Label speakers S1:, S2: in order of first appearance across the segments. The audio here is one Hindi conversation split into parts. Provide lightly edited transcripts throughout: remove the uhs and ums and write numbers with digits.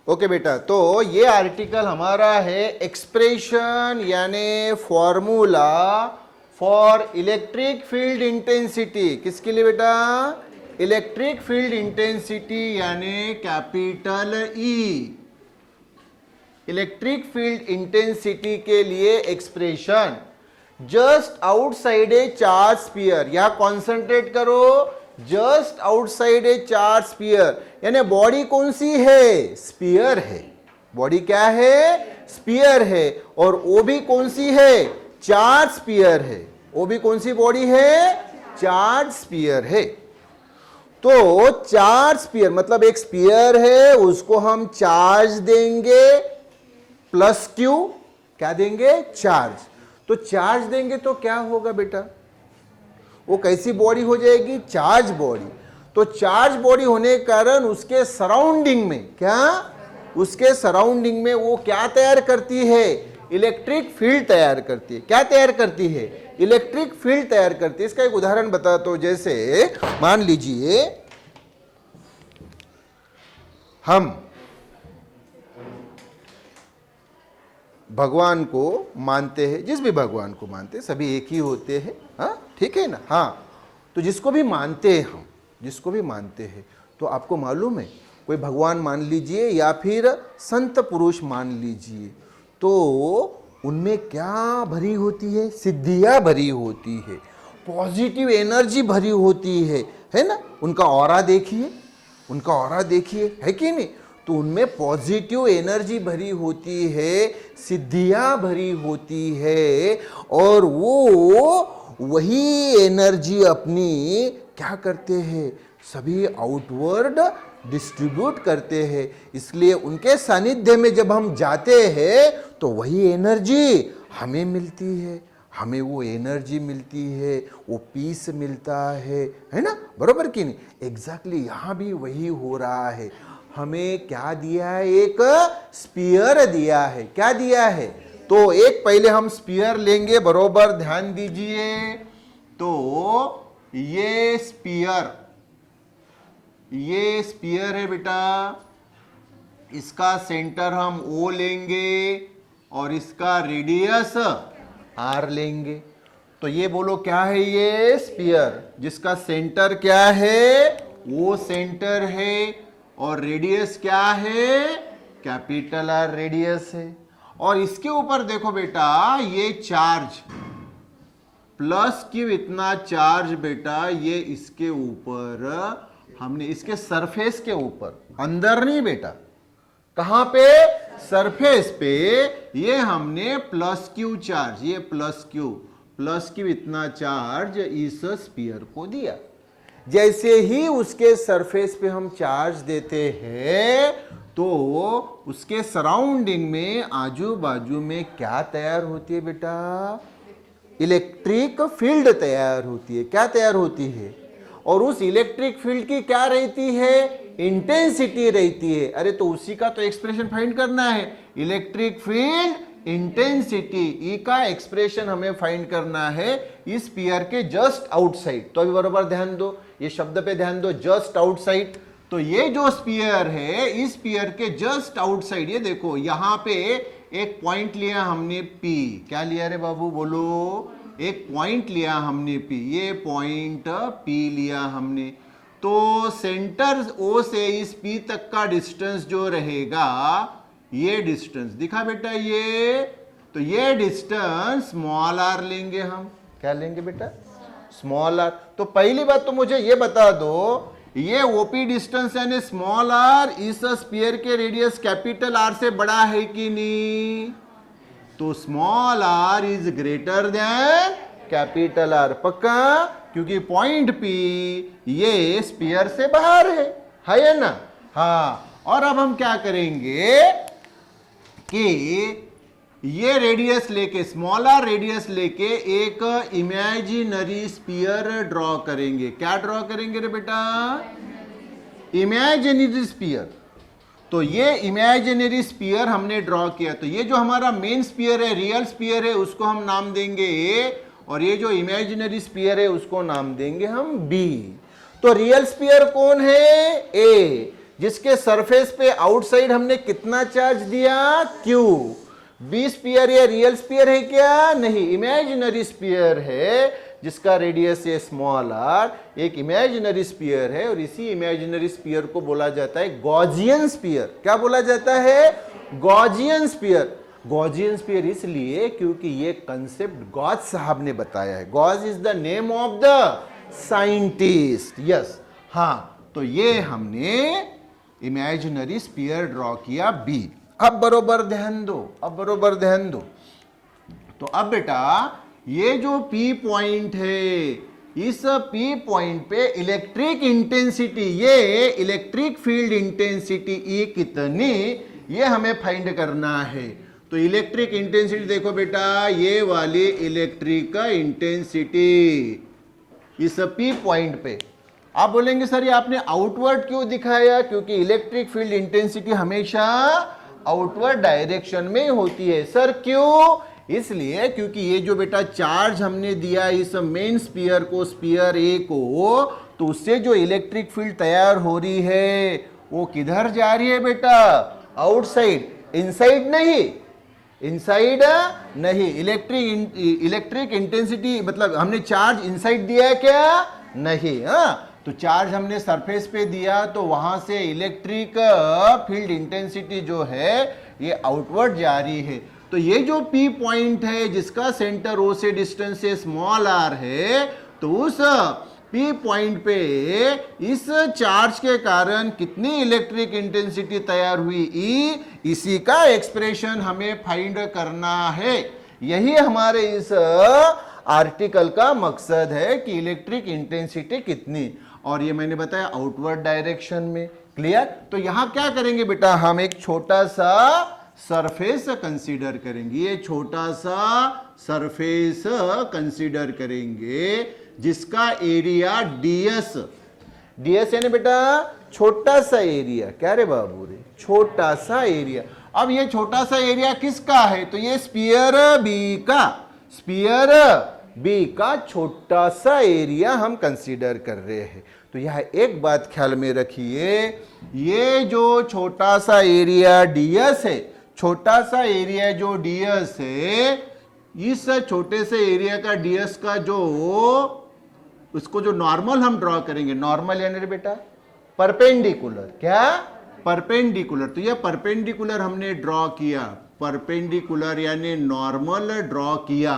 S1: ओके बेटा, तो ये आर्टिकल हमारा है एक्सप्रेशन यानी formula for electric field intensity. किसके लिए बेटा? इलेक्ट्रिक फील्ड इंटेंसिटी यानी capital E. Electric field intensity के लिए एक्सप्रेशन जस्ट आउटसाइड ए चार्ज स्फीयर। यहां कॉन्सेंट्रेट करो, जस्ट आउटसाइड ए चार्ज स्फीयर यानी बॉडी कौन सी है? स्फीयर है। बॉडी क्या है? स्फीयर है। और वो भी कौन सी है? चार्ज स्फीयर है। वो भी कौन सी बॉडी है? चार्ज स्फीयर है। तो चार्ज स्फीयर मतलब एक स्फीयर है, उसको हम चार्ज देंगे प्लस क्यू। क्या देंगे? चार्ज। तो चार्ज देंगे तो क्या होगा बेटा? वो कैसी बॉडी हो जाएगी? Charge body. तो चार्ज बॉडी होने के कारण उसके सराउंडिंग में क्या? उसके सराउंडिंग में वो क्या तैयार करती है? इलेक्ट्रिक फील्ड तैयार करती है। क्या तैयार करती है? इलेक्ट्रिक फील्ड तैयार करती है। इसका एक उदाहरण बताता हूं। जैसे मान लीजिए हम भगवान को मानते हैं, जिस भी भगवान को मानते हैं, सभी एक ही होते हैं, हाँ ठीक है ना? हाँ, तो जिसको भी मानते हैं हम, जिसको भी मानते हैं, तो आपको मालूम है कोई भगवान मान लीजिए या फिर संत पुरुष मान लीजिए, तो उनमें क्या भरी होती है? सिद्धियां भरी होती है, पॉजिटिव एनर्जी भरी होती है ना? उनका ऑरा देखिए, उनका ऑरा देखिए, है कि नहीं? तो उनमें पॉजिटिव एनर्जी भरी होती है, सिद्धियां भरी होती है, और वो वही एनर्जी अपनी क्या करते हैं? सभी आउटवर्ड डिस्ट्रीब्यूट करते हैं। इसलिए उनके सानिध्य में जब हम जाते हैं तो वही एनर्जी हमें मिलती है, हमें वो एनर्जी मिलती है, वो पीस मिलता है ना? बरोबर कि नहीं? एग्जैक्टली यहाँ भी वही हो रहा है। हमें क्या दिया है? एक स्फीयर दिया है। क्या दिया है? तो एक पहले हम स्फीयर लेंगे, बरोबर ध्यान दीजिए। तो ये स्फीयर है बेटा, इसका सेंटर हम O लेंगे और इसका रेडियस R लेंगे। तो ये बोलो क्या है? ये स्फीयर जिसका सेंटर क्या है? वो सेंटर है, और रेडियस क्या है? कैपिटल R रेडियस है। और इसके ऊपर देखो बेटा, ये चार्ज प्लस क्यू इतना चार्ज बेटा, ये इसके ऊपर हमने, इसके सरफेस के ऊपर, अंदर नहीं बेटा, कहां पे? सरफेस पे, ये हमने प्लस क्यू चार्ज, ये प्लस क्यू इतना चार्ज इस स्फीयर को दिया। जैसे ही उसके सरफेस पे हम चार्ज देते हैं तो उसके सराउंडिंग में, आजू बाजू में क्या तैयार होती है बेटा? इलेक्ट्रिक फील्ड तैयार होती है। क्या तैयार होती है? और उस इलेक्ट्रिक फील्ड की क्या रहती है? इंटेंसिटी रहती है। अरे तो उसी का तो एक्सप्रेशन फाइंड करना है। इलेक्ट्रिक फील्ड इंटेंसिटी, ई का एक्सप्रेशन हमें फाइंड करना है इस स्फीयर के जस्ट आउटसाइड। तो अभी बराबर ध्यान दो, ये शब्द पे ध्यान दो, जस्ट आउटसाइड। तो ये जो स्फीयर है, इस स्फीयर के जस्ट आउटसाइड, ये देखो यहां पे एक पॉइंट लिया हमने P। क्या लिया रे बाबू? बोलो। एक पॉइंट लिया हमने P, ये पॉइंट P लिया हमने। तो सेंटर O से इस P तक का डिस्टेंस जो रहेगा, ये डिस्टेंस दिखा बेटा, ये तो ये डिस्टेंस स्मॉल r लेंगे हम। क्या लेंगे बेटा? Small r। तो पहली बात तो मुझे ये बता दो, ये ओपी डिस्टेंस यानी स्मॉल r इस स्फीयर के रेडियस कैपिटल R से बड़ा है कि नहीं? तो small r is greater than capital R। पक्का? क्योंकि पॉइंट P ये स्फीयर से बाहर है ना? हाँ। और अब हम क्या करेंगे कि ये रेडियस लेके, स्मॉल r रेडियस लेके एक इमेजिनरी स्फीयर ड्रॉ करेंगे। क्या ड्रॉ करेंगे रे बेटा? Imaginary sphere. तो ये इमेजिनरी स्फीयर हमने ड्रॉ किया। तो ये जो हमारा मेन स्फीयर है, रियल स्फीयर है, उसको हम नाम देंगे A, और ये जो इमेजिनरी स्फीयर है उसको नाम देंगे हम B। तो रियल स्फीयर कौन है? A, जिसके सरफेस पे आउटसाइड हमने कितना चार्ज दिया? Q। बी स्फीयर या रियल स्फीयर है क्या? नहीं, इमेजिनरी स्फीयर है जिसका रेडियस है स्मॉल r, एक इमेजिनरी स्फीयर है, और इसी इमेजिनरी स्फीयर को बोला जाता है गॉसियन स्फीयर। क्या बोला जाता है? Gaussian sphere. गॉसियन स्फीयर इसलिए क्योंकि ये कंसेप्ट गॉस साहब ने बताया है। Gauss is the name of the scientist. Yes, हाँ, तो ये हमने इमेजिनरी स्फीयर ड्रॉ किया B। अब बरोबर ध्यान दो, अब बरोबर ध्यान दो। तो अब बेटा ये जो P पॉइंट है, इस P पॉइंट पे इलेक्ट्रिक इंटेंसिटी, ये इलेक्ट्रिक फील्ड इंटेंसिटी E कितनी, ये हमें फाइंड करना है। तो इलेक्ट्रिक इंटेंसिटी देखो बेटा, ये वाली इलेक्ट्रिक इंटेंसिटी इस P पॉइंट पे। आप बोलेंगे सर ये आपने आउटवर्ड क्यों दिखाया? क्योंकि इलेक्ट्रिक फील्ड इंटेंसिटी हमेशा आउटवर्ड डायरेक्शन में होती है। सर क्यों? इसलिए क्योंकि ये जो बेटा चार्ज हमने दिया इस मेन स्फीयर को, स्फीयर A को, तो उससे जो इलेक्ट्रिक फील्ड तैयार हो रही है वो किधर जा रही है बेटा? आउटसाइड, इनसाइड नहीं, इनसाइड नहीं। इलेक्ट्रिक इंटेंसिटी मतलब हमने चार्ज इनसाइड दिया है क्या? नहीं। हाँ, तो चार्ज हमने सरफेस पे दिया, तो वहां से इलेक्ट्रिक फील्ड इंटेंसिटी जो है ये आउटवर्ड जा रही है। तो ये जो P पॉइंट है जिसका सेंटर O से डिस्टेंस से स्मॉल r है, तो उस P पॉइंट पे इस चार्ज के कारण कितनी इलेक्ट्रिक इंटेंसिटी तैयार हुई E, इसी का एक्सप्रेशन हमें फाइंड करना है। यही हमारे इस आर्टिकल का मकसद है कि इलेक्ट्रिक इंटेंसिटी कितनी, और ये मैंने बताया आउटवर्ड डायरेक्शन में। क्लियर? तो यहां क्या करेंगे बेटा, हम एक छोटा सा सरफेस कंसीडर करेंगे। ये छोटा सा सरफेस कंसीडर करेंगे जिसका एरिया ds, ds यानी बेटा छोटा सा एरिया। क्या रे बाबू रे? छोटा सा एरिया। अब ये छोटा सा एरिया किसका है? तो ये स्फीयर B का, स्फीयर B का छोटा सा एरिया हम कंसीडर कर रहे हैं। तो यह एक बात ख्याल में रखिए, ये जो छोटा सा एरिया ds है, छोटा सा एरिया जो ds है, इस छोटे से एरिया का ds का जो उसको जो नॉर्मल हम ड्रॉ करेंगे, नॉर्मल यानी बेटा परपेंडिकुलर। क्या? परपेंडिकुलर। तो ये परपेंडिकुलर हमने ड्रॉ किया, परपेंडिकुलर यानी नॉर्मल ड्रॉ किया।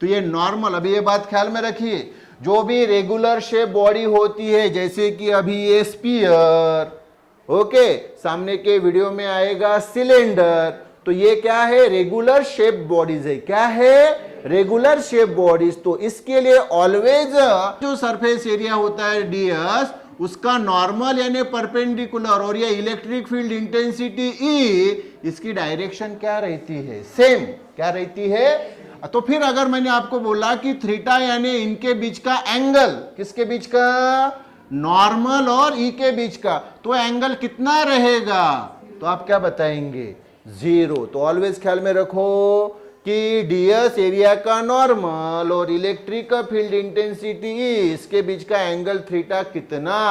S1: तो ये नॉर्मल, अभी ये बात ख्याल में रखिए, जो भी रेगुलर शेप बॉडी होती है, जैसे कि अभी ये स्फीयर, ओके, सामने के वीडियो में आएगा सिलेंडर, तो ये क्या है? रेगुलर शेप बॉडीज है। क्या है? Regular shape bodies. तो इसके लिए ऑलवेज जो सरफेस एरिया होता है ds, उसका नॉर्मल यानी परपेंडिकुलर, और ये इलेक्ट्रिक फील्ड इंटेंसिटी E, इसकी डायरेक्शन क्या रहती है? सेम। क्या रहती है? तो फिर अगर मैंने आपको बोला कि थीटा यानी इनके बीच का एंगल, किसके बीच का? नॉर्मल और E के बीच का, तो एंगल कितना रहेगा? तो आप क्या बताएंगे? 0। तो ऑलवेज ख्याल में रखो कि ds एरिया का नॉर्मल और इलेक्ट्रिक फील्ड इंटेंसिटी E, इसके बीच का एंगल थीटा कितना?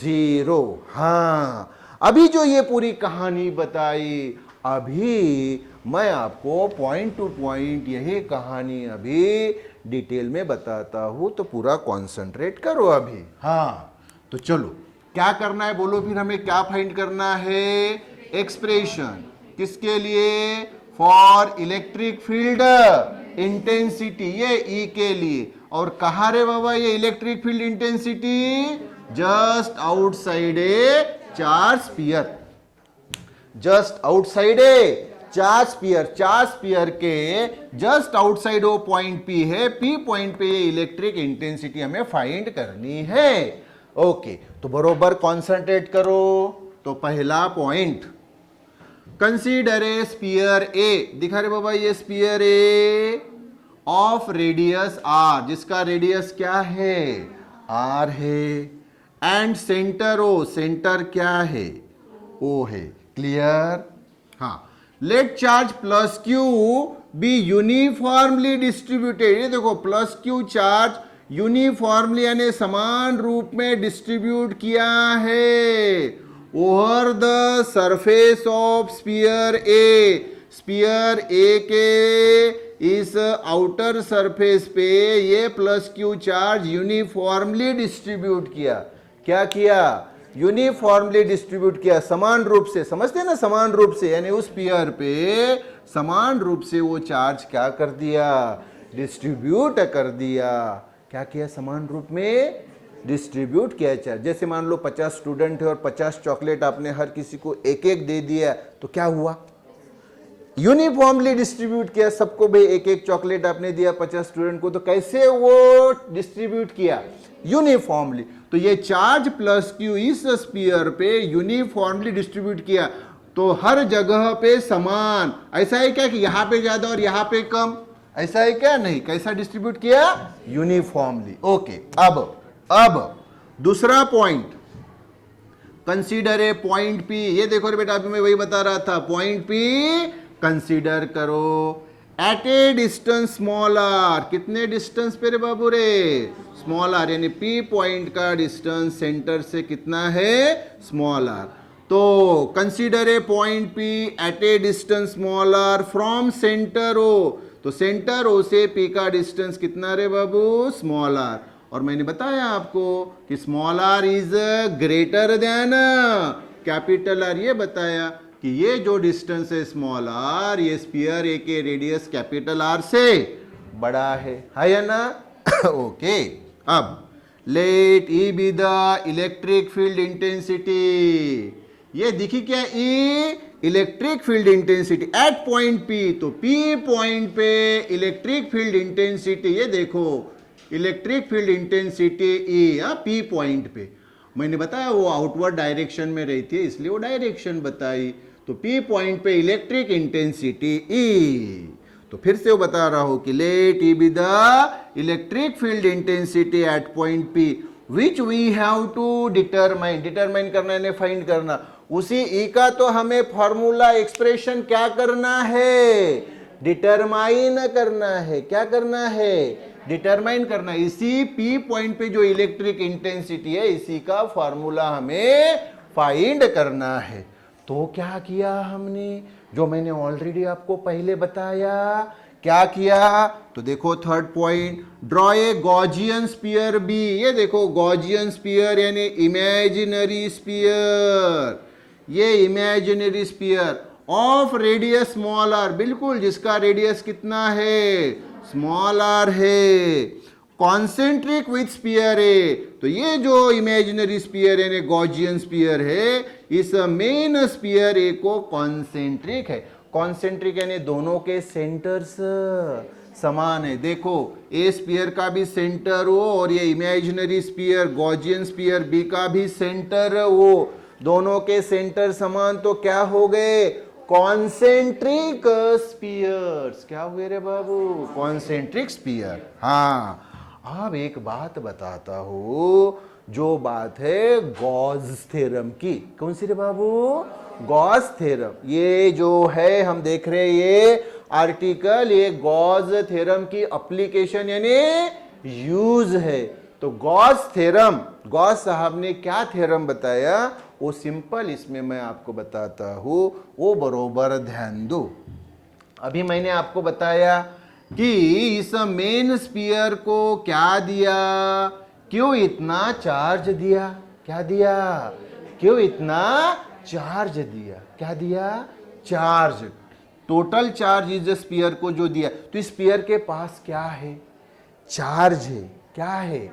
S1: 0। हाँ, अभी जो ये पूरी कहानी बताई, अभी मैं आपको पॉइंट टू पॉइंट यही कहानी अभी डिटेल में बताता हूं, तो पूरा कॉन्सेंट्रेट करो अभी। हाँ, तो चलो क्या करना है बोलो फिर, हमें क्या फाइंड करना है? एक्सप्रेशन किसके लिए? फॉर इलेक्ट्रिक फील्ड इंटेंसिटी, ये E के लिए। और कहा रे बाबा ये electric field intensity? Just outside ए चार्ज स्फीयर, जस्ट आउटसाइड ए चार्ज स्फीयर। चार्ज स्फीयर के जस्ट आउटसाइड वो पॉइंट P है, P पॉइंट पे ये इलेक्ट्रिक इंटेंसिटी हमें फाइंड करनी है। ओके, तो बरोबर कॉन्सेंट्रेट करो। तो पहला point, consider a sphere A, दिखा रहे बाबा ये sphere A of radius R, जिसका रेडियस क्या है? R है, एंड सेंटर O, सेंटर क्या है? ओ है। क्लियर? हाँ, let charge plus Q be uniformly distributed. ये देखो प्लस क्यू चार्ज यूनिफॉर्मली यानी समान रूप में डिस्ट्रीब्यूट किया है over the surface of sphere A. Sphere A के इस आउटर सरफेस पे ये plus Q charge uniformly distribute किया। क्या किया? यूनिफॉर्मली डिस्ट्रीब्यूट किया, समान रूप से। समझते हैं ना, समान रूप से यानी उस स्फीयर पे समान रूप से वो चार्ज क्या कर दिया? डिस्ट्रीब्यूट कर दिया। क्या किया? समान रूप में डिस्ट्रीब्यूट किया चार्ज। जैसे मान लो 50 स्टूडेंट है और 50 चॉकलेट आपने हर किसी को एक एक दे दिया, तो क्या हुआ? यूनिफॉर्मली डिस्ट्रीब्यूट किया, सबको भाई एक एक चॉकलेट आपने दिया 50 स्टूडेंट को, तो कैसे वो डिस्ट्रीब्यूट किया? यूनिफॉर्मली। तो ये चार्ज प्लस क्यू इस स्फीयर पे यूनिफॉर्मली डिस्ट्रीब्यूट किया, तो हर जगह पे समान। ऐसा है क्या कि यहां पे ज्यादा और यहां पे कम? ऐसा है क्या? नहीं। कैसा डिस्ट्रीब्यूट किया? यूनिफॉर्मली। ओके, अब दूसरा point, consider a point P. ये देखो रे बेटा, अभी मैं वही बता रहा था, पॉइंट पी कंसीडर करो at a distance small R. कितने डिस्टेंस पे रे बाबू रे? स्मॉल आर, यानी पी पॉइंट का डिस्टेंस सेंटर से कितना है? Small R. तो consider a point P at a distance small R from center O. तो सेंटर ओ से पी का डिस्टेंस कितना रे बाबू? Small are. और मैंने बताया आपको कि small r is greater than capital R. ये बताया कि ये जो डिस्टेंस है स्मॉल आर, ये स्फीयर ए के रेडियस कैपिटल आर से बड़ा है या ना? ओके, अब let E be the electric field intensity. ये दिखी क्या? E electric field intensity at point P. तो पी पॉइंट पे इलेक्ट्रिक फील्ड इंटेंसिटी, ये देखो electric field intensity E P point पे। मैंने बताया वो आउटवर्ड डायरेक्शन में रहती है, इसलिए वो डायरेक्शन बताई। तो पी पॉइंट पे इलेक्ट्रिक इंटेंसिटी ई। तो फिर से वो बता रहा हूं कि let E be the electric field intensity at point P which we have to determine. Determine करना यानी फाइंड करना। उसी ई का तो हमें फॉर्मूला एक्सप्रेशन क्या करना है? डिटरमाइन करना है। क्या करना है? डिटरमाइन करना। इसी पी पॉइंट पे जो इलेक्ट्रिक इंटेंसिटी है, इसी का फॉर्मूला हमें फाइंड करना है। तो क्या किया हमने? जो मैंने ऑलरेडी आपको पहले बताया। क्या किया? तो देखो third point, draw a Gaussian sphere B. ये देखो गॉजियन स्फीयर यानी इमेजिनरी स्फीयर। ये imaginary sphere of radius small r, बिल्कुल जिसका रेडियस कितना है? स्मॉल आर है। Concentric with sphere A. तो ये जो इमेजिनरी स्फीयर यानी गॉजियन स्फीयर है, इस मेन स्फीयर ए को कॉन्सेंट्रिक है। कॉन्सेंट्रिक यानी दोनों के सेंटर्स समान है। देखो ए स्फीयर का भी सेंटर हो और ये imaginary sphere Gaussian sphere B का भी सेंटर हो, दोनों के सेंटर समान, तो क्या हो गए? Concentric spheres. क्या हुए रे बाबू? Concentric sphere. हाँ, अब एक बात बताता हूं, जो बात है गॉस थ्योरम की। कौन सी रे बाबू? Gauss theorem. ये जो है हम देख रहे हैं ये आर्टिकल, ये गॉस थ्योरम की एप्लीकेशन यानी यूज है। तो गॉस थ्योरम, गॉस साहब ने क्या थ्योरम बताया वो सिंपल इसमें मैं आपको बताता हूं, वो बरोबर ध्यान दो। अभी मैंने आपको बताया कि इस मेन स्फीयर को क्या दिया? क्यों इतना चार्ज दिया? क्या दिया? क्यों इतना चार्ज दिया? क्या दिया? चार्ज। टोटल चार्ज इस स्फीयर को जो दिया, तो इस स्फीयर के पास क्या है? चार्ज है। क्या है?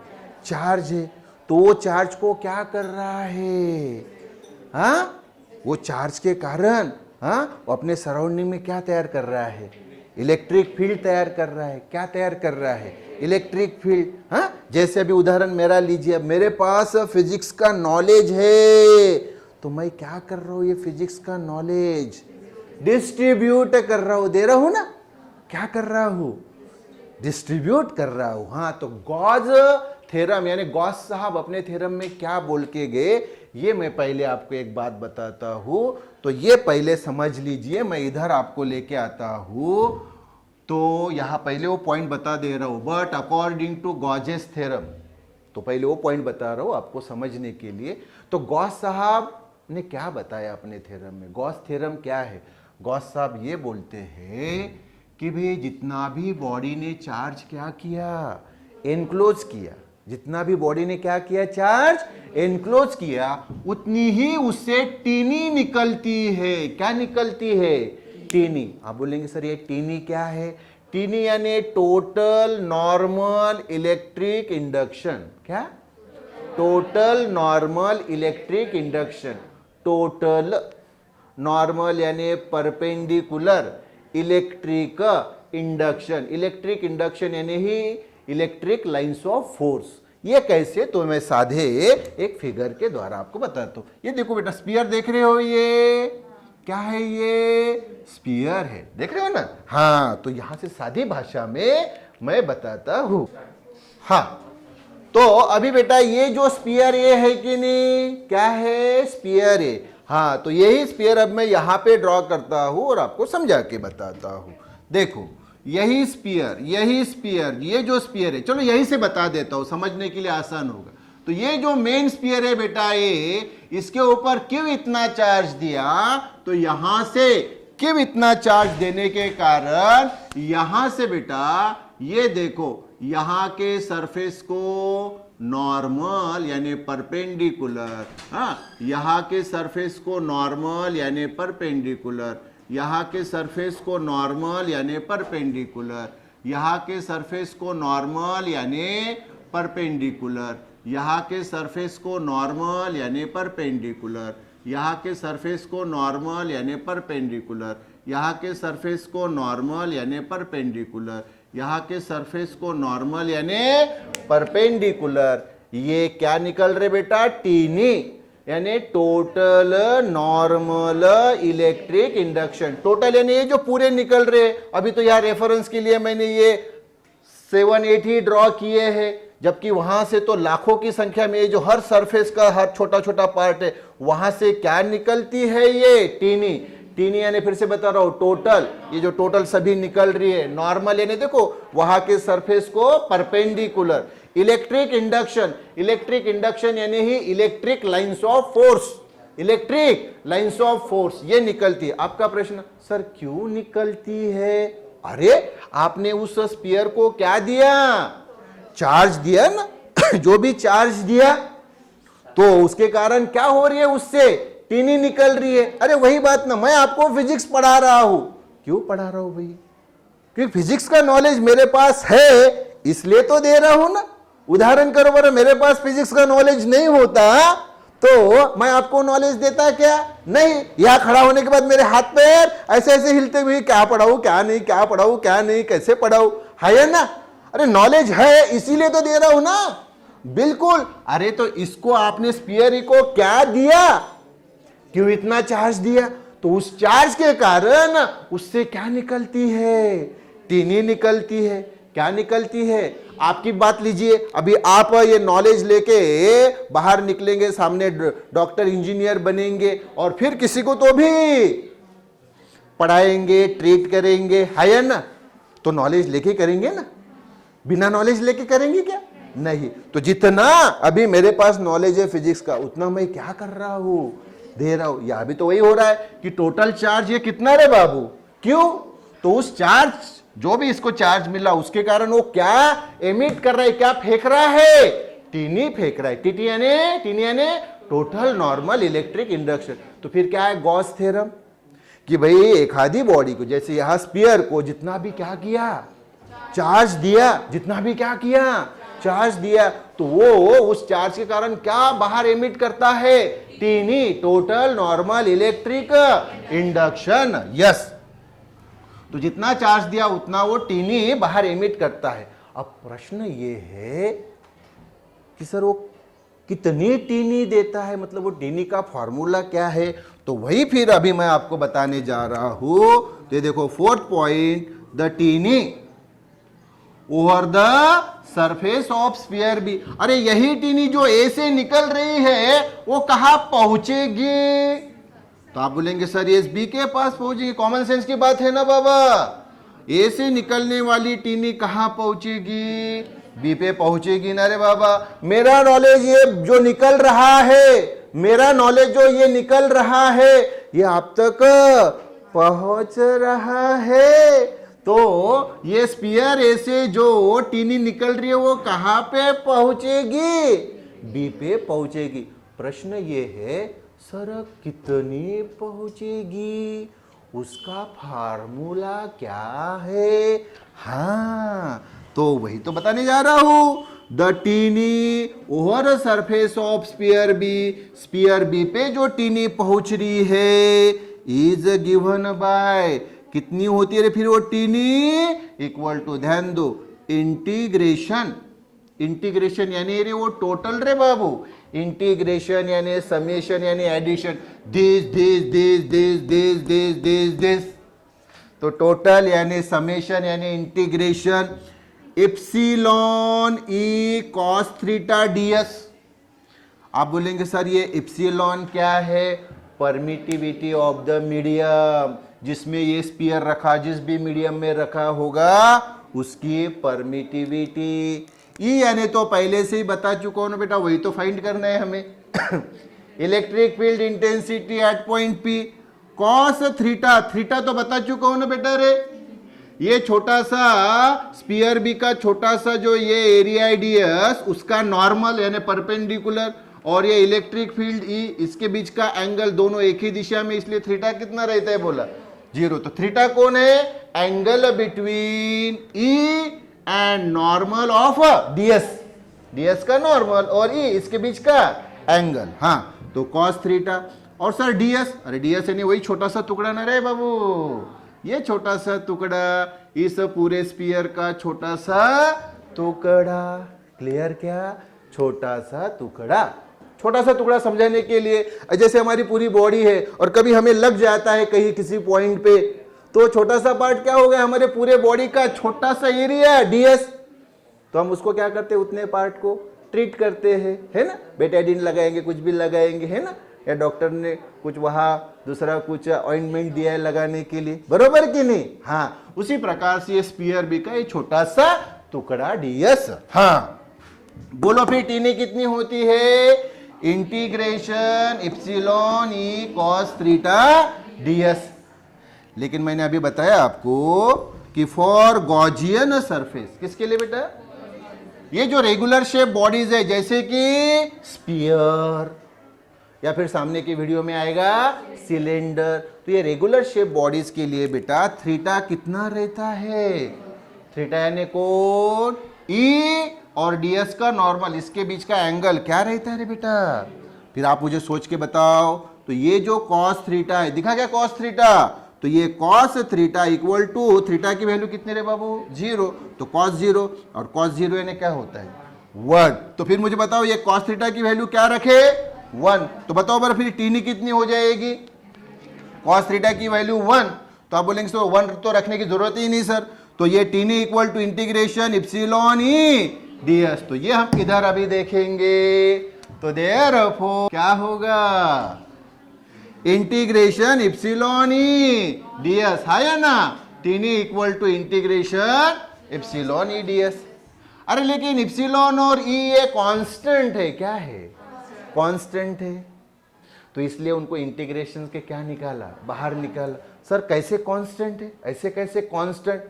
S1: चार्ज है। तो वो चार्ज को क्या कर रहा है? हाँ, वो चार्ज के कारण वो अपने सराउंडिंग में क्या तैयार कर रहा है? इलेक्ट्रिक फील्ड तैयार कर रहा है। क्या तैयार कर रहा है? Electric field. हाँ, जैसे अभी उदाहरण मेरा लीजिए, अब मेरे पास फिजिक्स का नॉलेज है, तो मैं क्या कर रहा हूं? ये फिजिक्स का नॉलेज डिस्ट्रीब्यूट कर रहा हूं, दे रहा हूं ना? क्या कर रहा हूं? डिस्ट्रीब्यूट कर रहा हूं। हाँ, तो गॉस थ्योरम यानी गॉस साहब अपने थ्योरम में क्या बोल के गए? ये मैं पहले आपको एक बात बताता हूं, तो ये पहले समझ लीजिए। मैं इधर आपको लेके आता हूं, तो यहां पहले वो पॉइंट बता दे रहा हूं, बट अकॉर्डिंग टू गॉजेस थ्योरम, तो पहले वो पॉइंट बता रहा हूं आपको समझने के लिए। तो गॉस साहब ने क्या बताया अपने थ्योरम में? गॉस थ्योरम क्या है? गॉस साहब ये बोलते हैं कि भाई जितना भी बॉडी ने चार्ज क्या किया, एनक्लोज किया, जितना भी बॉडी ने क्या किया, चार्ज एनक्लोज किया, उतनी ही उससे टीनी निकलती है। क्या निकलती है? टीनी। आप बोलेंगे सर ये टीनी क्या है? टीनी यानी टोटल नॉर्मल इलेक्ट्रिक इंडक्शन। क्या? Total normal electric induction. Total normal यानी perpendicular electric induction. Electric induction यानी ही इलेक्ट्रिक लाइंस ऑफ फोर्स। ये कैसे? तो मैं साधे एक फिगर के द्वारा आपको बताता हूं। ये देखो बेटा, स्पीयर देख रहे हो? ये क्या है? ये स्पीयर है, देख रहे हो ना? हाँ, तो यहां से सादी भाषा में मैं बताता हूं। हाँ, तो अभी बेटा ये जो स्पीयर ये है कि नहीं, क्या है? स्पीयर है। हाँ, तो यही स्पीयर अब मैं यहां पे ड्रॉ करता हूं और आपको समझा के बताता हूं। देखो यही स्पीयर, ये जो स्पीयर है, चलो यही से बता देता हूं, समझने के लिए आसान होगा। तो ये जो मेन स्पीयर है बेटा, ये इसके ऊपर क्यों इतना चार्ज दिया? तो यहां से क्यों इतना चार्ज देने के कारण यहां से बेटा ये देखो, यहां के सरफेस को नॉर्मल यानी परपेंडिकुलर, हाँ, यहां के सरफेस को नॉर्मल यानी परपेंडिकुलर, यहां के सरफेस को नॉर्मल यानी परपेंडिकुलर, यहां के सरफेस को नॉर्मल यानी परपेंडिकुलर, यहां के सरफेस को नॉर्मल यानी परपेंडिकुलर, यहां के सरफेस को नॉर्मल यानी परपेंडिकुलर, यहां के सरफेस को नॉर्मल यानी परपेंडिकुलर, यहां के सरफेस को नॉर्मल यानी परपेंडिकुलर। ये क्या निकल रहे बेटा? टीनी यानी total normal electric induction. Total यानी ये जो पूरे निकल रहे। अभी तो यार रेफरेंस के लिए मैंने ये 7-8 ही ड्रॉ किए हैं, जबकि वहां से तो लाखों की संख्या में ये जो हर सरफेस का हर छोटा छोटा पार्ट है, वहां से क्या निकलती है? ये टीनी। टीनी यानी फिर से बता रहा हूं, टोटल, ये जो टोटल सभी निकल रही है। नॉर्मल यानी देखो वहां के सरफेस को परपेंडिकुलर। इलेक्ट्रिक इंडक्शन यानी ही electric lines of force, electric lines of force ये निकलती है। आपका प्रश्न, सर क्यों निकलती है? अरे आपने उस स्पीयर को क्या दिया? चार्ज दिया ना। जो भी चार्ज दिया तो उसके कारण क्या हो रही है? उससे टीनी निकल रही है। अरे वही बात ना, मैं आपको फिजिक्स पढ़ा रहा हूं। क्यों पढ़ा रहा हूं भैया? क्योंकि फिजिक्स का नॉलेज मेरे पास है, इसलिए तो दे रहा हूं ना। उदाहरण करो, बरा मेरे पास फिजिक्स का नॉलेज नहीं होता तो मैं आपको नॉलेज देता क्या? नहीं। यहां खड़ा होने के बाद मेरे हाथ पैर ऐसे ऐसे हिलते हुए, क्या पढ़ाऊं क्या नहीं, क्या पढ़ाऊं क्या नहीं, कैसे पढ़ाऊं, है ना? अरे नॉलेज है इसीलिए तो दे रहा हूं ना। बिल्कुल। अरे तो इसको आपने स्पीयर को क्या दिया? क्यों इतना चार्ज दिया? तो उस चार्ज के कारण उससे क्या निकलती है? टीनी निकलती है। क्या निकलती है? आपकी बात लीजिए, अभी आप ये नॉलेज लेके बाहर निकलेंगे, सामने डॉक्टर इंजीनियर बनेंगे और फिर किसी को तो भी पढ़ाएंगे, ट्रीट करेंगे, है ना? तो नॉलेज लेके करेंगे ना, बिना नॉलेज लेके करेंगे क्या? नहीं। तो जितना अभी मेरे पास नॉलेज है फिजिक्स का, उतना मैं क्या कर रहा हूं? दे रहा हूं। यहां भी तो वही हो रहा है कि टोटल चार्ज ये कितना रे बाबू? क्यों? तो उस चार्ज, जो भी इसको चार्ज मिला उसके कारण वो क्या एमिट कर रहा है, क्या फेंक रहा है? टीनी फेंक रहा है। टीनी यानी टोटल नॉर्मल इलेक्ट्रिक इंडक्शन। तो फिर क्या है गॉस थ्योरम? कि भाई एक आधी बॉडी को, जैसे यहां स्पीयर को जितना भी क्या किया, चार्ज दिया, जितना भी क्या किया, चार्ज दिया, तो वो उस चार्ज के कारण क्या बाहर एमिट करता है? TNEI, total normal electric induction. Yes. तो जितना चार्ज दिया उतना वो टीनी बाहर एमिट करता है। अब प्रश्न ये है कि सर वो कितनी टीनी देता है, मतलब वो टीनी का फॉर्मूला क्या है? तो वही फिर अभी मैं आपको बताने जा रहा हूं। तो देखो 4th point, the TNEI over the surface of sphere B. अरे यही टीनी जो ए से निकल रही है वो कहां पहुंचेगी? तो आप बोलेंगे सर ये बी के पास पहुंचेगी। कॉमन सेंस की बात है ना बाबा, ए से निकलने वाली टीनी कहां पहुंचेगी? बी पे पहुंचेगी ना रे बाबा। मेरा नॉलेज ये जो निकल रहा है, मेरा नॉलेज जो ये निकल रहा है ये आप तक पहुंच रहा है। तो ये स्फीयर ए से जो टीनी निकल रही है वो कहां पे पहुंचेगी? बी पे पहुंचेगी। प्रश्न ये है सर कितनी पहुंचेगी, उसका फार्मूला क्या है? हाँ तो वही तो बताने जा रहा हूं। The TNEI over surface of sphere B पे जो टीनी पहुंच रही है इज गिवन बाय, कितनी होती है रे फिर वो टीनी? इक्वल टू, ध्यान दो, इंटीग्रेशन। इंटीग्रेशन यानी रे वो टोटल रे बाबू, इंटीग्रेशन यानी समेशन यानी एडिशन, दिस। तो टोटल यानी समेशन यानी integration, epsilon E cos theta DS. आप बोलेंगे सर ये इप्सिलॉन क्या है? परमिटिविटी ऑफ द मीडियम, जिसमें ये स्फीयर रखा, जिस भी मीडियम में रखा होगा उसकी परमिटिविटी। ई यानी तो पहले से ही बता चुका हूं ना बेटा, वही तो फाइंड करना है हमें। Electric field intensity at point P, cos theta, theta तो बता चुका हूं ना बेटा रे। ये छोटा सा स्फीयर बी का छोटा सा जो ये एरिया है डीएस, उसका नॉर्मल यानी परपेंडिकुलर, और ये इलेक्ट्रिक फील्ड ई, इसके बीच का एंगल दोनों एक ही दिशा में, इसलिए थीटा कितना रहता है बोला? 0। तो थीटा कौन है? Angle between E and normal of DS, DS का नॉर्मल और ई इसके बीच का एंगल। हाँ तो कॉस थीटा। और सर डीएस, अरे डीएस यानी वही छोटा सा टुकड़ा ना रहे बाबू, ये छोटा सा टुकड़ा, इस पूरे स्फीयर का छोटा सा टुकड़ा। क्लियर क्या? छोटा सा टुकड़ा, छोटा सा टुकड़ा समझाने के लिए, जैसे हमारी पूरी बॉडी है और कभी हमें लग जाता है कहीं किसी पॉइंट पे, तो छोटा सा पार्ट क्या हो गया? हमारे पूरे बॉडी का छोटा सा एरिया डीएस। तो हम उसको क्या करते हैं? उतने पार्ट को ट्रीट करते हैं, है ना? बेटाडीन लगाएंगे, कुछ भी लगाएंगे, है ना? या डॉक्टर ने कुछ वहां दूसरा कुछ ऑइंटमेंट दिया है लगाने के लिए, बरोबर कि नहीं? हाँ उसी प्रकार से ये स्फीयर बी का ये छोटा सा टुकड़ा डीएस। हाँ बोलो फिर टीनी कितनी होती है? Integration epsilon E cos theta DS. लेकिन मैंने अभी बताया आपको कि फॉर गॉसियन सरफेस, किसके लिए बेटा? ये जो रेगुलर शेप बॉडीज है जैसे कि स्फीयर, या फिर सामने की वीडियो में आएगा सिलेंडर, तो ये रेगुलर शेप बॉडीज के लिए बेटा थीटा कितना रहता है? थीटा यानी कौन? ई और डीएस का नॉर्मल, इसके बीच का एंगल क्या रहता है रे बेटा? फिर आप मुझे सोच के बताओ। तो ये जो कॉस थीटा है, दिखा क्या कॉस थीटा? तो ये cos theta equal to, theta की वैल्यू कितनी रे बाबू? 0। तो कॉस 0, और कॉस 0 यानी क्या होता है? 1। तो फिर मुझे बताओ ये कॉस थीटा की वैल्यू क्या रखे? 1। तो बताओ बार फिर टीनी कितनी हो जाएगी? कॉस थीटा की वैल्यू 1। तो आप बोलेंगे सर 1 तो रखने की जरूरत ही नहीं सर। तो ये TNEI equal to integration epsilon E ds. तो ये हम इधर अभी देखेंगे। तो देयरफॉर क्या होगा? इंटीग्रेशन इप्सिलॉन ई डीएस, है या ना? TNEI equal to integration epsilon E ds. अरे लेकिन इप्सिलॉन और ई ये कांस्टेंट है, क्या है? कांस्टेंट है, तो इसलिए उनको इंटीग्रेशन के क्या निकाला? बाहर निकाला। सर कैसे कांस्टेंट है? ऐसे कैसे कांस्टेंट?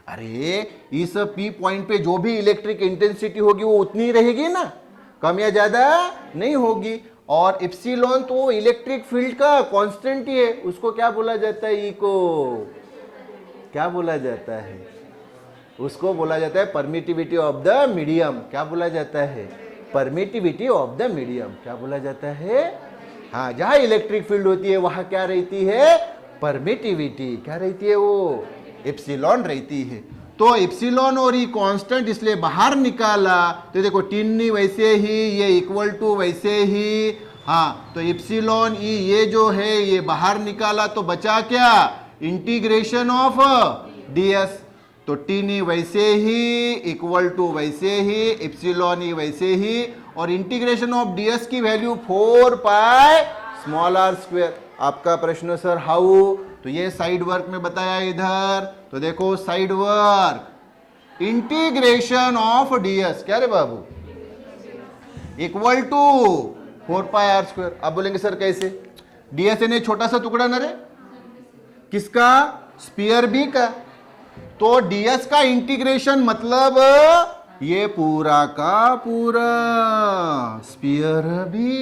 S1: अरे इस पी पॉइंट पे जो भी इलेक्ट्रिक इंटेंसिटी होगी वो उतनी रहेगी ना, कम या ज्यादा नहीं होगी। और इप्सिलॉन तो इलेक्ट्रिक फील्ड का कांस्टेंट ही है, उसको क्या बोला जाता है? ई को क्या बोला जाता है? उसको बोला जाता है परमिटिविटी ऑफ द मीडियम। क्या बोला जाता है? Permittivity of the medium. क्या बोला जाता है? हाँ, जहां इलेक्ट्रिक फील्ड होती है वहां क्या रहती है? परमिटिविटी। क्या रहती है? वो एप्सिलॉन रहती है। तो एप्सिलॉन और ई कांस्टेंट इसलिए बाहर निकाला। तो देखो टिन्नी वैसे ही, ये इक्वल टू वैसे ही। हाँ, तो एप्सिलॉन ई ये जो है ये बाहर निकाला, तो बचा क्या? Integration of DS. तो टीनी वैसे ही, इक्वल टू वैसे ही, एप्सिलॉन ई वैसे ही, और इंटीग्रेशन ऑफ ds की value 4 pi small r square. आपका प्रश्न सर हाउ, तो ये साइड वर्क में बताया इधर, तो देखो side work integration of ds क्या रे बाबू equal to 4 pi r square. आप बोलेंगे सर कैसे, ds यानी छोटा सा टुकड़ा ना रे, किसका, स्फीयर बी का, तो ds का इंटीग्रेशन मतलब ये पूरा का पूरा स्फीयर भी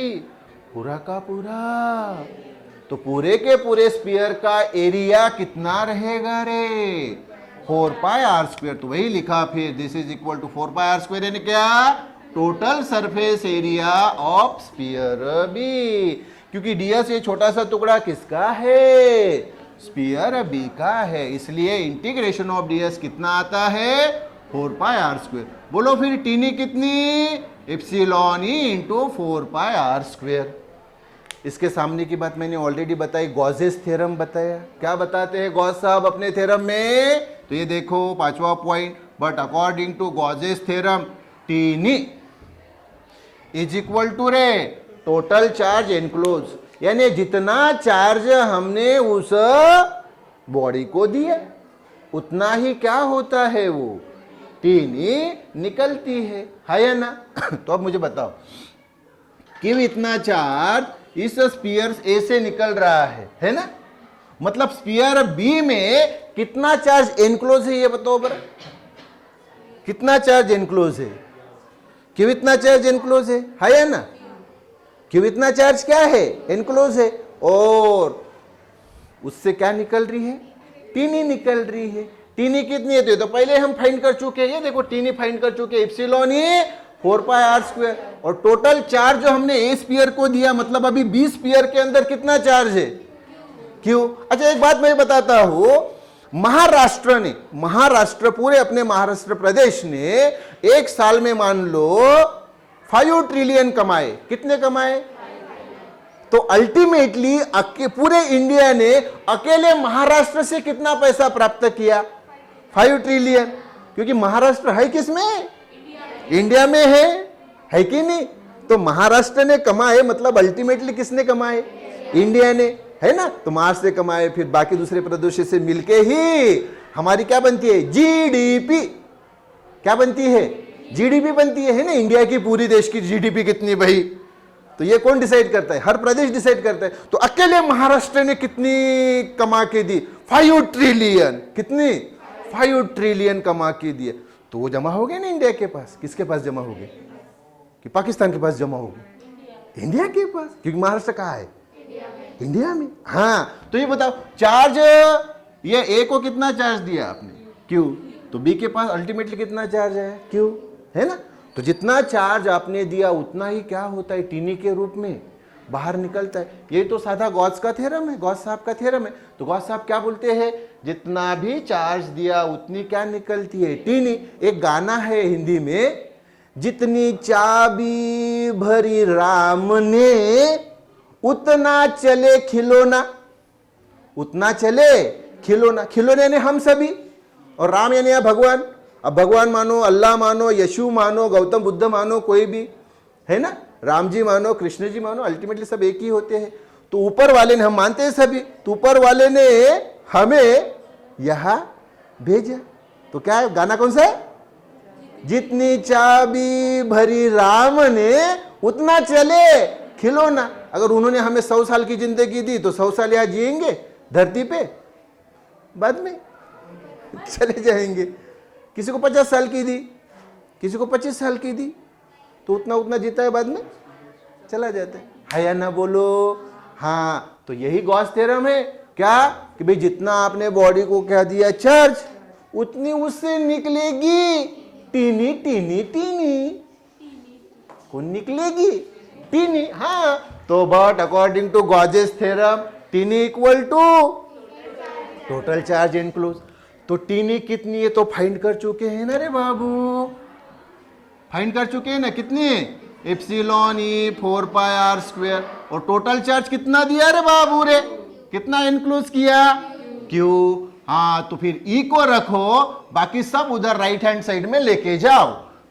S1: पूरा का पूरा, तो पूरे के पूरे स्फीयर का एरिया कितना रहेगा रे, 4 पाई r स्क्वायर। तो वही लिखा फिर, this is equal to 4 pi r square, यानी क्या, total surface area of sphere B, क्योंकि ds ये छोटा सा टुकड़ा किसका है, स्फीयर बी का है, इसलिए इंटीग्रेशन ऑफ ds कितना आता है, 4 पाई r स्क्वायर। बोलो फिर टीनी कितनी, epsilon E into 4 pi r square. इसके सामने की बात मैंने ऑलरेडी बताई, गॉसेस थ्योरम बताया। क्या बताते हैं गॉस साहब अपने थ्योरम में, तो ये देखो 5वां point, but according to Gauss's theorem टीनी इज इक्वल टू रे टोटल चार्ज एनक्लोज, यानी जितना चार्ज हमने उस बॉडी को दिया उतना ही क्या होता है, वो टीनी निकलती है या ना। तो अब मुझे बताओ कि इतना चार्ज इस स्फीयर ए से निकल रहा है ना, मतलब स्फीयर बी में कितना चार्ज एनक्लोज है, ये बताओ बरा, कितना चार्ज एनक्लोज है, क्यों इतना चार्ज एनक्लोज है या ना, क्यों इतना चार्ज क्या है, एनक्लोज है, और उससे क्या निकल रही है, टीनी निकल रही है। टीनी कितनी है, तो पहले हम फाइंड कर चुके हैं, ये देखो टीनी फाइंड कर चुके, एप्सिलॉन ई 4 पाई r स्क्वायर, और टोटल चार्ज जो हमने ए स्फीयर को दिया, मतलब अभी बी स्फीयर के अंदर कितना चार्ज है, क्यों। अच्छा एक बात मैं बताता हूं, महाराष्ट्र पूरे अपने महाराष्ट्र प्रदेश ने एक साल में मान लो 5 ट्रिलियन कमाए, कितने कमाए, तो अल्टीमेटली पूरे इंडिया ने अकेले महाराष्ट्र से कितना पैसा प्राप्त किया, 5 ट्रिलियन, क्योंकि महाराष्ट्र है किसमें, इंडिया में है कि नहीं, तो महाराष्ट्र ने कमाए, मतलब अल्टीमेटली किसने कमाए, इंडिया ने, है ना, तो महाराष्ट्र से कमाए, फिर बाकी दूसरे प्रदेशों से मिलके ही हमारी क्या बनती है, जीडीपी, क्या बनती है, जीडीपी बनती है ना, इंडिया की पूरी देश की जीडीपी कितनी भाई, तो ये कौन डिसाइड करता है, हर प्रदेश डिसाइड करता है। तो अकेले महाराष्ट्र ने कितनी कमा के दी, 5 ट्रिलियन, कितनी, 5 ट्रिलियन कमा के दिए, तो वो जमा हो गए ना इंडिया के पास, किसके पास जमा हो गए, कि पाकिस्तान के पास जमा हो गए, इंडिया के पास, क्योंकि महाराष्ट्र कहाँ है, इंडिया में। हाँ तो ये बताओ चार्ज, ये ए को कितना चार्ज दिया आपने, क्यों, तो बी के पास अल्टीमेटली कितना चार्ज है, क्यों, है ना, तो जितना चार्ज आपने दिया उतना ही क्या होता है, टीनी के रूप में बाहर निकलता है। ये तो साधा गॉस का थ्योरम है, गॉस साहब का थ्योरम है। तो गॉस साहब क्या बोलते हैं, जितना भी चार्ज दिया उतनी क्या निकलती है, टीनी। एक गाना है हिंदी में, जितनी चाबी भरी राम ने उतना चले खिलौना, उतना चले खिलौना, खिलौने यानी हम सभी, और राम यानी भगवान। अब भगवान मानो, अल्लाह मानो, यशु मानो, गौतम बुद्ध मानो, कोई भी है ना, राम जी मानो, कृष्ण जी मानो, अल्टीमेटली सब एक ही होते हैं। तो ऊपर वाले ने, हम मानते हैं सभी, तो ऊपर वाले ने हमें यहां भेजा। तो क्या है गाना, कौन सा है, जितनी चाबी भरी राम ने उतना चले खिलौना। अगर उन्होंने हमें 100 साल की जिंदगी दी तो 100 साल यहां जिएंगे धरती पे, बाद में चले जाएंगे। किसी को 50 साल की दी, किसी को 25 साल की दी, तो उतना उतना जीता है, बाद में चला जाता है या ना, बोलो। हाँ तो यही गॉस थ्योरम है, क्या कि भाई जितना आपने बॉडी को क्या दिया चार्ज, उतनी उससे निकलेगी टीनी टीनी टीनी, कौन निकलेगी, टीनी। हाँ तो but according to Gauss's theorem TNEI equal to total charge enclose. तो टीनी कितनी है तो फाइंड कर चुके हैं ना रे बाबू, फाइंड कर चुके हैं ना, कितनी है, एप्सिलॉन ई 4 पाई r स्क्वायर। और टोटल चार्ज कितना दिया रे बाबू रे, कितना एनक्लोज किया, क्यू हाँ, तो फिर ई को रखो, बाकी सब उधर राइट हैंड साइड में लेके जाओ।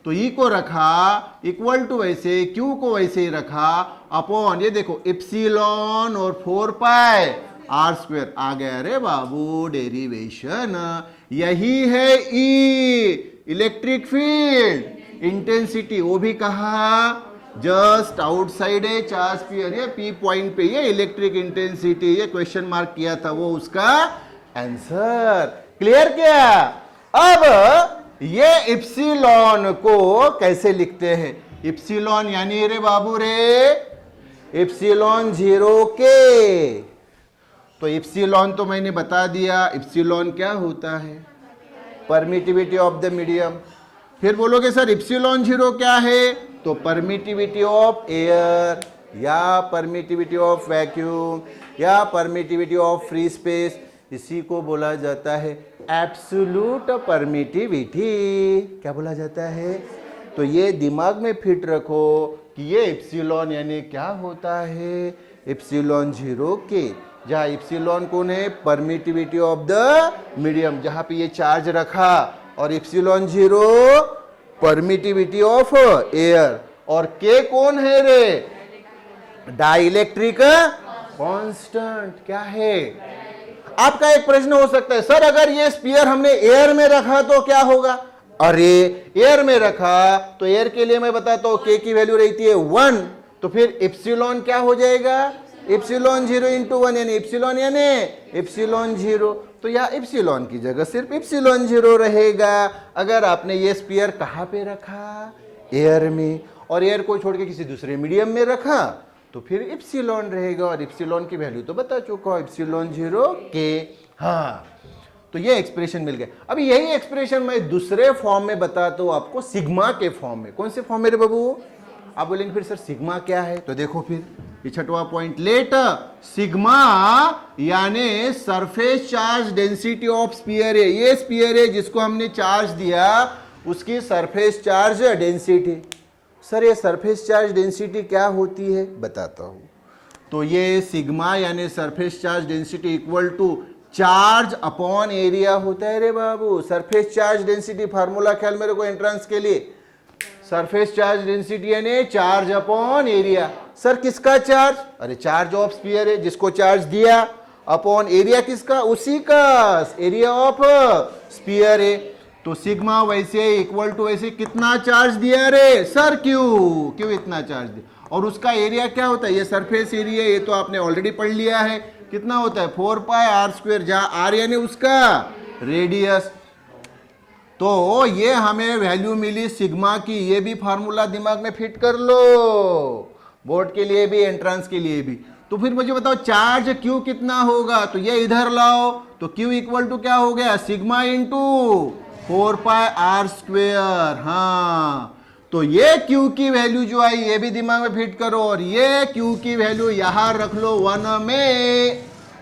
S1: तो ई को रखा इक्वल टू वैसे, क्यू को वैसे ही रखा अपॉन, ये देखो इप्सिलॉन और 4 पाई आर स्क्वायर आ गया रे बाबू डेरिवेशन। यही है ई, इलेक्ट्रिक फील्ड इंटेंसिटी। वो भी कहा जस्ट आउटसाइड है चार्ज स्फीयर, ये पी पॉइंट पे ये इलेक्ट्रिक इंटेंसिटी, ये क्वेश्चन मार्क किया था वो उसका आंसर। क्लियर क्या? अब ये इप्सिलॉन को कैसे लिखते हैं? इप्सिलॉन यानी रे बाबू रे इप्सिलॉन 0 के। तो इप्सिलॉन तो मैंने बता दिया, इप्सिलॉन क्या होता है? Permittivity of the medium. फिर बोलोगे सर इप्सिलॉन 0 क्या है? तो परमिटिविटी ऑफ एयर या परमिटिविटी ऑफ वैक्यूम या परमिटिविटी ऑफ फ्री स्पेस, इसी को बोला जाता है एब्सोल्यूट परमिटिविटी। क्या बोला जाता है? तो ये दिमाग में फिट रखो कि ये इप्सिलॉन यानी क्या होता है? इप्सिलॉन 0 के, जहाँ इप्सिलॉन कौन है? परमिटिविटी ऑफ द मीडियम, जहाँ पे ये चार्ज रखा, और इप्सिलॉन 0 परमिटिविटी ऑफ एयर, और के कौन है रे? Dielectric constant. क्या है? आपका एक प्रश्न हो सकता है, सर अगर ये स्फीयर हमने एयर में रखा तो क्या होगा? अरे एयर में रखा तो एयर के लिए मैं बताता हूं के की वैल्यू रहती है 1, तो फिर इप्सिलॉन क्या हो जाएगा? इप्सिलॉन 0 इंटू 1 यानी इप्सिलॉन यानी इप्सिलॉन 0। तो या इप्सिलॉन की जगह सिर्फ इप्सिलॉन 0 रहेगा। अगर आपने ये स्फीयर कहाँ पे रखा? एयर में, और एयर को छोड़ के किसी दूसरे मीडियम में रखा तो फिर इप्सिलॉन रहेगा, और इप्सिलॉन की वैल्यू तो बता चुका हूं, इप्सिलॉन 0 के। हाँ, तो ये एक्सप्रेशन मिल गया। अभी यही एक्सप्रेशन मैं दूसरे फॉर्म में बताता हूं आपको, सिग्मा के फॉर्म में। कौन से फॉर्म में रे बाबू? आप बोलेंगे फिर सर सिग्मा क्या है? तो देखो फिर ये छठवां पॉइंट, लेट सिग्मा यानी surface charge density of sphere है। ये स्फीयर है जिसको हमने चार्ज दिया, उसकी सरफेस चार्ज डेंसिटी। सर ये सरफेस चार्ज डेंसिटी क्या होती है? बताता हूं। तो ये सिग्मा यानी surface charge density equal to charge upon area होता है रे बाबू। सरफेस चार्ज डेंसिटी फार्मूला ख्याल मेरे को एंट्रेंस के लिए, सरफेस चार्ज डेंसिटी यानी चार्ज अपॉन एरिया। सर किसका चार्ज? अरे चार्ज ऑफ स्फीयर है, जिसको चार्ज दिया, अपॉन एरिया किसका? उसी का, एरिया ऑफ स्फीयर है। तो सिग्मा वैसे इक्वल टू वैसे कितना चार्ज दिया रे? सर क्यों इतना चार्ज दिया, और उसका एरिया क्या होता है? ये सरफेस एरिया, ये तो आपने ऑलरेडी पढ़ लिया है, कितना होता है? 4 पाई आर स्क्वायर, जहां आर यानी उसका रेडियस। तो ये हमें वैल्यू मिली सिग्मा की, ये भी फार्मूला दिमाग में फिट कर लो, बोर्ड के लिए भी एंट्रेंस के लिए भी। तो फिर मुझे बताओ चार्ज क्यू कितना होगा? तो ये इधर लाओ, तो क्यू इक्वल टू क्या हो गया? Sigma into 4 pi R square. हाँ, तो ये क्यू की वैल्यू जो आई ये भी दिमाग में फिट करो, और ये क्यू की वैल्यू यहां रख लो,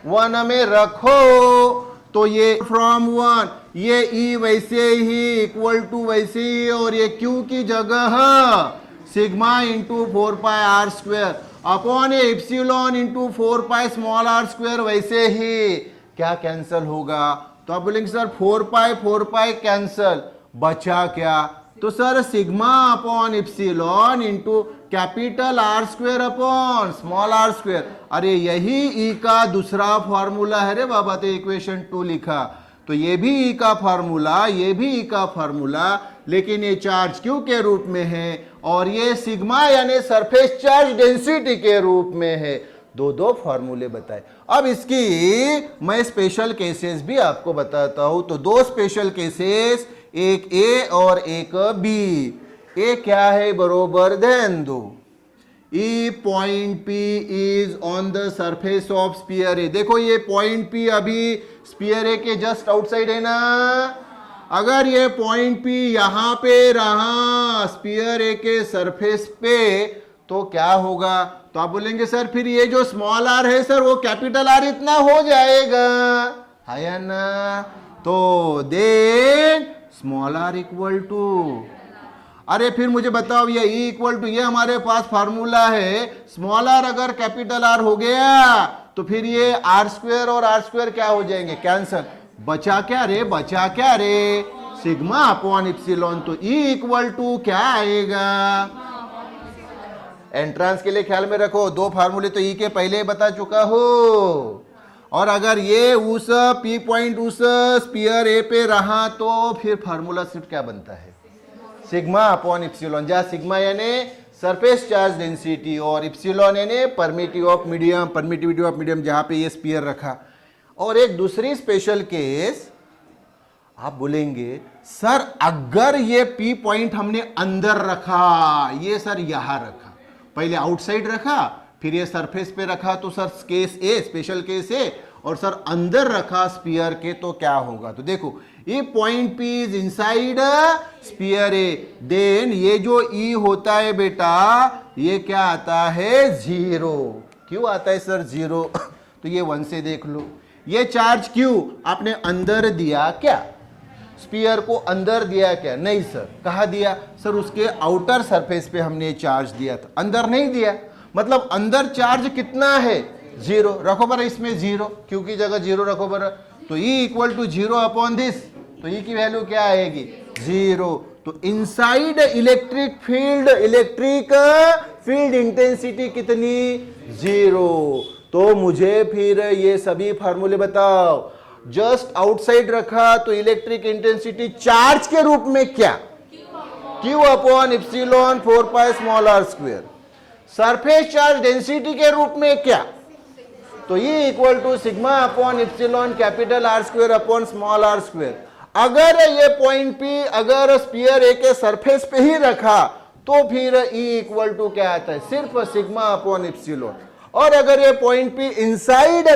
S1: 1 में रखो। तो ये फ्रॉम 1, ये ई वैसे ही इक्वल टू वैसे ही, और ये क्यू की जगह sigma into 4 pi R square upon a epsilon into 4 pi small r square वैसे ही। क्या कैंसल होगा? तो आप बोलेंगे सर 4 पाई कैंसल, बचा क्या? तो sir sigma upon epsilon into capital R square upon small r square. अरे यही ई का दूसरा फॉर्मूला है रे बाबा, तो इक्वेशन 2 लिखा। तो ये भी ई का फार्मूला, ये भी ई का फार्मूला, लेकिन ये चार्ज क्यू के रूप में है, और ये सिग्मा यानी सरफेस चार्ज डेंसिटी के रूप में है। दो फार्मूले बताए। अब इसकी मैं स्पेशल केसेस भी आपको बताता हूं। तो 2 स्पेशल केसेस, एक ए और एक बी। ए क्या है? बरोबर ध्यान दो, E point P is on the surface of sphere A. देखो ये पॉइंट पी अभी स्फीयर ए के जस्ट आउटसाइड है ना। अगर ये पॉइंट पी यहां पे रहा स्फीयर ए के सरफेस पे तो क्या होगा? तो आप बोलेंगे सर फिर ये जो स्मॉल आर है सर वो कैपिटल आर इतना हो जाएगा, है ना। तो then small r equal to, अरे फिर मुझे बताओ ये ई इक्वल टू, ये हमारे पास फार्मूला है, स्मॉल आर अगर कैपिटल आर हो गया तो फिर ये आर स्क्वायर और आर स्क्वायर क्या हो जाएंगे? कैंसल। बचा क्या रे सिग्मा अपॉन इप्सिलॉन। तो E इक्वल टू क्या आएगा? एंट्रांस के लिए ख्याल में रखो, दो फार्मूले तो E के पहले ही बता चुका हो। और अगर ये उस P पॉइंट उस स्पीयर A पे रहा तो फिर फार्मूला सिर्फ क्या बनता है? सिग्मा अपॉन इप्सिलॉन, जहाँ सिग्मा यानी सरफेस चार्ज डेंसिटी और इप्सिलॉन यानी परमिटिविटी ऑफ मीडियम जहाँ पे ये स्पीयर रखा। और एक दूसरी स्पेशल केस, आप बोलेंगे सर अगर ये P पॉइंट हमने अंदर रखा, ये सर यहां रखा, पहले आउटसाइड रखा फिर ये सरफेस पे रखा, तो सर केस ए स्पेशल केस ए, और सर अंदर रखा स्पीयर के, तो क्या होगा? तो देखो ये point P is inside sphere A, then ये जो E होता है बेटा ये क्या आता है? 0। क्यों आता है सर 0? तो ये 1 से देख लो। ये चार्ज क्यों आपने अंदर दिया? क्या स्पीयर को अंदर दिया क्या? नहीं सर। कहाँ दिया? सर उसके आउटर सरफेस पे हमने चार्ज दिया था, अंदर नहीं दिया। मतलब अंदर चार्ज कितना है? 0। रखो बर इसमें 0, क्यू की जगह 0 रखो बर। तो E equal to 0 upon this, तो E की वैल्यू क्या आएगी? 0। तो इनसाइड इलेक्ट्रिक फील्ड इंटेंसिटी कितनी? 0। तो मुझे फिर ये सभी फार्मूले बताओ। जस्ट आउटसाइड रखा तो इलेक्ट्रिक इंटेंसिटी चार्ज के रूप में क्या? Q upon epsilon 4 pi small r square. Surface charge density के रूप में क्या? तो E equal to sigma upon epsilon capital R square upon small r square. अगर ये पॉइंट P अगर स्पीयर A के सरफेस पे ही रखा तो फिर E इक्वल टू क्या आता है? सिर्फ सिग्मा अपॉन इप्सिलॉन। और अगर ये पॉइंट P इनसाइड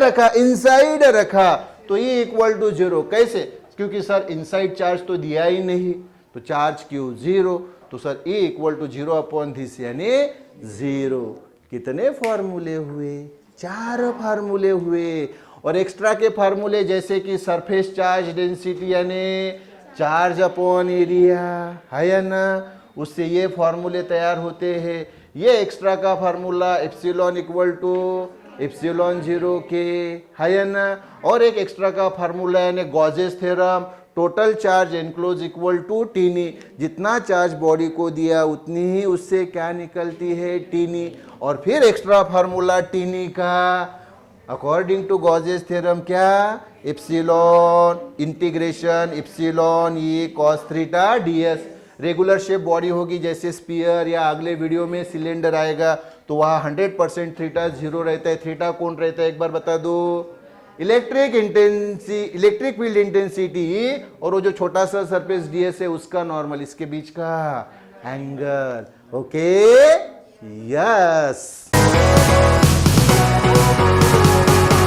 S1: रखा तो E इक्वल टू 0। कैसे? क्योंकि सर इनसाइड चार्ज तो दिया ही नहीं, तो चार्ज क्यों? 0। तो sir E equal to 0 upon this यानी 0। कितने फार्मूले हुए? 4 फार्मूले हुए। और एक्स्ट्रा के फार्मूले जैसे कि सरफेस चार्ज डेंसिटी यानी चार्ज अपॉन एरिया है ना, उससे ये फार्मूले तैयार होते हैं। ये एक्स्ट्रा का formula epsilon equal to epsilon 0 के है ना। और एक एक्स्ट्रा का फार्मूला यानी Gauss's theorem, total charge enclose equal to TNEI. जितना चार्ज बॉडी को दिया उतनी ही उससे क्या निकलती है? टीनी। और फिर एक्स्ट्रा फार्मूला टीनी का अकॉर्डिंग टू गॉसेस थ्योरम क्या? Epsilon integration epsilon E cos theta ds। Regular shape body होगी जैसे स्पीयर, या अगले वीडियो में सिलेंडर आएगा तो वहाँ 100% थीटा 0 रहता है। थीटा कौन रहता है एक बार बता दो? इलेक्ट्रिक फील्ड इंटेंसिटी और वो जो छोटा सा सरफेस ds है उसका नॉर्मल, इसके बीच का एंगल। Okay, yes.